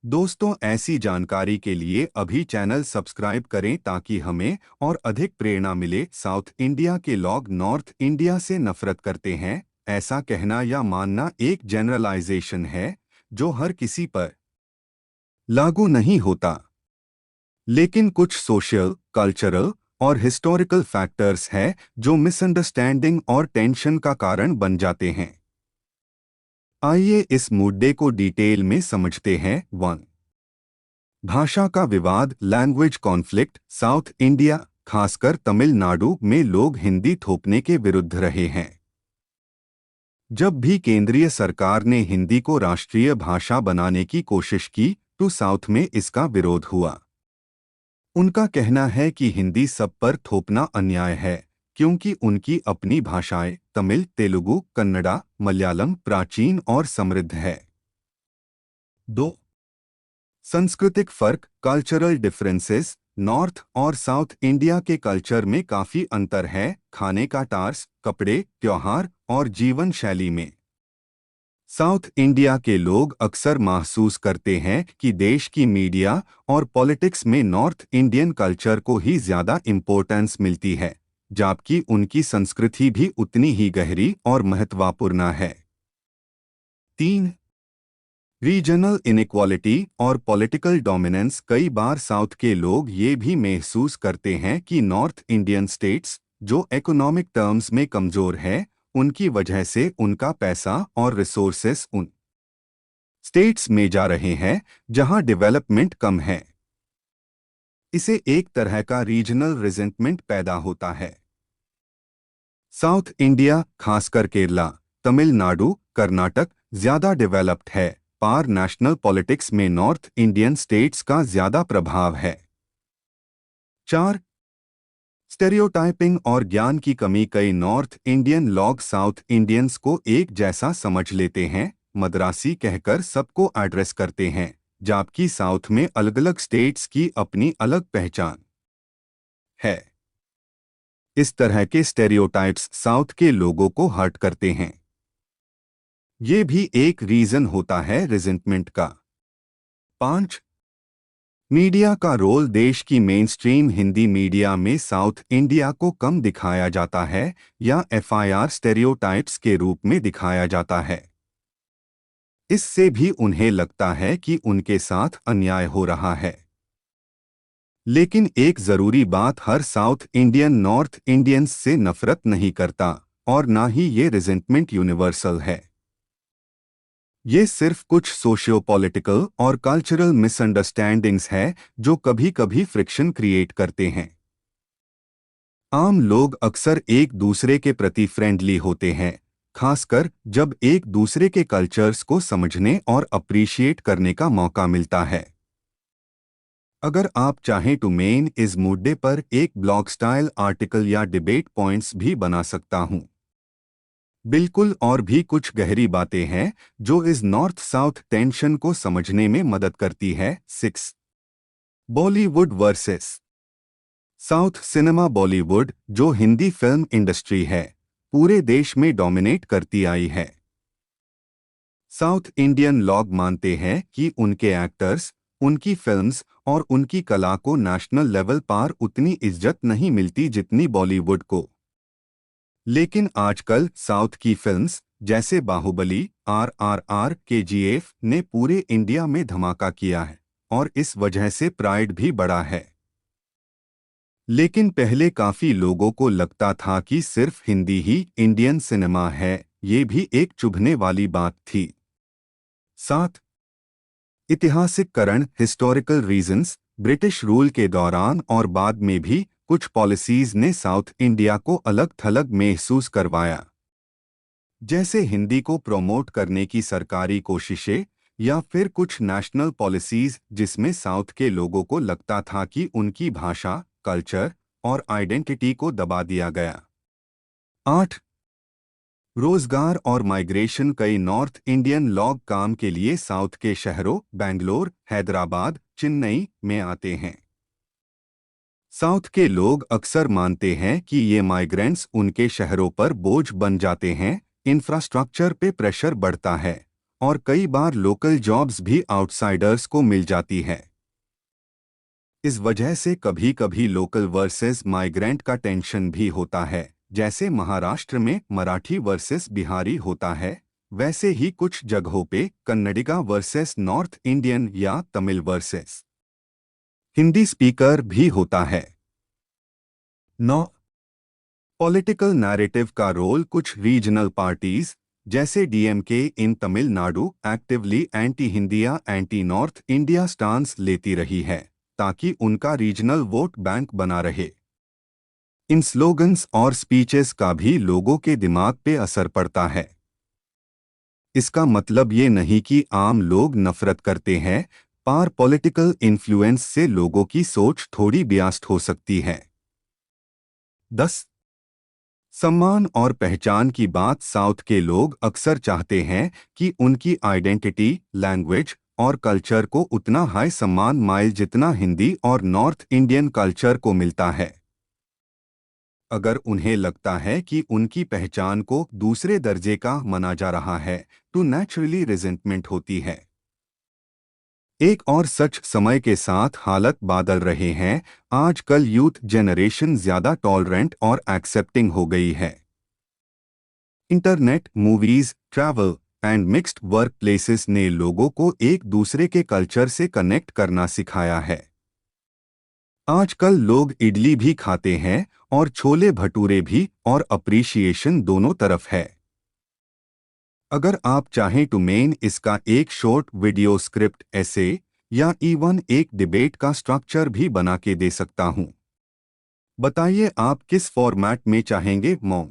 दोस्तों, ऐसी जानकारी के लिए अभी चैनल सब्सक्राइब करें ताकि हमें और अधिक प्रेरणा मिले। साउथ इंडिया के लोग नॉर्थ इंडिया से नफरत करते हैं, ऐसा कहना या मानना एक जनरलाइजेशन है जो हर किसी पर लागू नहीं होता। लेकिन कुछ सोशल, कल्चरल और हिस्टोरिकल फैक्टर्स हैं जो मिसअंडरस्टैंडिंग और टेंशन का कारण बन जाते हैं। आइए इस मुद्दे को डिटेल में समझते हैं। 1. भाषा का विवाद, लैंग्वेज कॉन्फ्लिक्ट। साउथ इंडिया, खासकर तमिलनाडु में लोग हिंदी थोपने के विरुद्ध रहे हैं। जब भी केंद्रीय सरकार ने हिंदी को राष्ट्रीय भाषा बनाने की कोशिश की तो साउथ में इसका विरोध हुआ। उनका कहना है कि हिंदी सब पर थोपना अन्याय है, क्योंकि उनकी अपनी भाषाएं तमिल, तेलुगु, कन्नड़ा, मलयालम प्राचीन और समृद्ध है। 2. सांस्कृतिक फर्क, कल्चरल डिफरेंसेस। नॉर्थ और साउथ इंडिया के कल्चर में काफी अंतर है, खाने का टार्स, कपड़े, त्योहार और जीवन शैली में। साउथ इंडिया के लोग अक्सर महसूस करते हैं कि देश की मीडिया और पॉलिटिक्स में नॉर्थ इंडियन कल्चर को ही ज्यादा इम्पोर्टेंस मिलती है, जबकि उनकी संस्कृति भी उतनी ही गहरी और महत्वपूर्ण है। 3. रीजनल इनइक्वालिटी और पॉलिटिकल डोमिनेंस। कई बार साउथ के लोग ये भी महसूस करते हैं कि नॉर्थ इंडियन स्टेट्स, जो इकोनॉमिक टर्म्स में कमजोर है, उनकी वजह से उनका पैसा और रिसोर्सेस उन स्टेट्स में जा रहे हैं जहां डेवलपमेंट कम है। इसे एक तरह का रीजनल रिजेंटमेंट पैदा होता है। साउथ इंडिया, खासकर केरला, तमिलनाडु, कर्नाटक ज्यादा डेवलप्ड है, पर नेशनल पॉलिटिक्स में नॉर्थ इंडियन स्टेट्स का ज्यादा प्रभाव है। 4. स्टेरियोटाइपिंग और ज्ञान की कमी। कई नॉर्थ इंडियन लोग साउथ इंडियंस को एक जैसा समझ लेते हैं, मद्रासी कहकर सबको एड्रेस करते हैं, जबकि साउथ में अलग अलग स्टेट्स की अपनी अलग पहचान है। इस तरह के स्टेरियोटाइप्स साउथ के लोगों को हर्ट करते हैं। ये भी एक रीजन होता है रिजेंटमेंट का। 5. मीडिया का रोल। देश की मेनस्ट्रीम हिंदी मीडिया में साउथ इंडिया को कम दिखाया जाता है या एफआईआर स्टेरियोटाइप्स के रूप में दिखाया जाता है। इससे भी उन्हें लगता है कि उनके साथ अन्याय हो रहा है। लेकिन एक जरूरी बात, हर साउथ इंडियन नॉर्थ इंडियंस से नफरत नहीं करता और ना ही ये रिजेंटमेंट यूनिवर्सल है। ये सिर्फ कुछ सोशियो पॉलिटिकल और कल्चरल मिसअंडरस्टैंडिंग्स है जो कभी कभी फ्रिक्शन क्रिएट करते हैं। आम लोग अक्सर एक दूसरे के प्रति फ्रेंडली होते हैं, खासकर जब एक दूसरे के कल्चर्स को समझने और अप्रिशिएट करने का मौका मिलता है। अगर आप चाहें तो मैं इस मुद्दे पर एक ब्लॉग स्टाइल आर्टिकल या डिबेट पॉइंट्स भी बना सकता हूं। बिल्कुल, और भी कुछ गहरी बातें हैं जो इस नॉर्थ साउथ टेंशन को समझने में मदद करती है। 6. Bollywood versus south cinema. Bollywood, जो हिंदी फिल्म इंडस्ट्री है, पूरे देश में डोमिनेट करती आई है। साउथ इंडियन लोग मानते हैं कि उनके एक्टर्स, उनकी फिल्म्स और उनकी कला को नेशनल लेवल पर उतनी इज्जत नहीं मिलती जितनी बॉलीवुड को। लेकिन आजकल साउथ की फिल्म्स जैसे बाहुबली, RRR, KGF ने पूरे इंडिया में धमाका किया है और इस वजह से प्राइड भी बढ़ा है। लेकिन पहले काफी लोगों को लगता था कि सिर्फ हिंदी ही इंडियन सिनेमा है, ये भी एक चुभने वाली बात थी। 7. ऐतिहासिक कारण, हिस्टोरिकल रीजंस। ब्रिटिश रूल के दौरान और बाद में भी कुछ पॉलिसीज ने साउथ इंडिया को अलग थलग महसूस करवाया, जैसे हिंदी को प्रमोट करने की सरकारी कोशिशें या फिर कुछ नेशनल पॉलिसीज जिसमें साउथ के लोगों को लगता था कि उनकी भाषा, कल्चर और आइडेंटिटी को दबा दिया गया। 8. रोजगार और माइग्रेशन। कई नॉर्थ इंडियन लोग काम के लिए साउथ के शहरों बेंगलोर, हैदराबाद, चेन्नई में आते हैं। साउथ के लोग अक्सर मानते हैं कि ये माइग्रेंट्स उनके शहरों पर बोझ बन जाते हैं, इंफ्रास्ट्रक्चर पे प्रेशर बढ़ता है और कई बार लोकल जॉब्स भी आउटसाइडर्स को मिल जाती है। इस वजह से कभी कभी लोकल वर्सेस माइग्रेंट का टेंशन भी होता है। जैसे महाराष्ट्र में मराठी वर्सेस बिहारी होता है, वैसे ही कुछ जगहों पे कन्नडिगा वर्सेस नॉर्थ इंडियन या तमिल वर्सेस हिंदी स्पीकर भी होता है। 9. पॉलिटिकल नैरेटिव का रोल। कुछ रीजनल पार्टीज जैसे डीएमके इन तमिलनाडु एक्टिवली एंटी हिंदी या एंटी नॉर्थ इंडिया स्टांस लेती रही है ताकि उनका रीजनल वोट बैंक बना रहे। इन स्लोगन्स और स्पीचेस का भी लोगों के दिमाग पे असर पड़ता है। इसका मतलब ये नहीं कि आम लोग नफरत करते हैं, पर पॉलिटिकल इन्फ्लुएंस से लोगों की सोच थोड़ी बियास्ड हो सकती है। 10. सम्मान और पहचान की बात। साउथ के लोग अक्सर चाहते हैं कि उनकी आइडेंटिटी, लैंग्वेज और कल्चर को उतना हाई सम्मान मिले जितना हिंदी और नॉर्थ इंडियन कल्चर को मिलता है। अगर उन्हें लगता है कि उनकी पहचान को दूसरे दर्जे का माना जा रहा है तो नेचुरली रिजेंटमेंट होती है। एक और सच, समय के साथ हालत बदल रहे हैं। आजकल यूथ जनरेशन ज्यादा टॉलरेंट और एक्सेप्टिंग हो गई है। Internet, movies, travel and mixed work places ने लोगों को एक दूसरे के कल्चर से कनेक्ट करना सिखाया है। आजकल लोग इडली भी खाते हैं और छोले भटूरे भी, और अप्रिशिएशन दोनों तरफ है। अगर आप चाहें तो मैं इसका एक शॉर्ट वीडियो स्क्रिप्ट, ऐसे या इवन एक डिबेट का स्ट्रक्चर भी बना के दे सकता हूं। बताइए आप किस फॉर्मेट में चाहेंगे। मॉ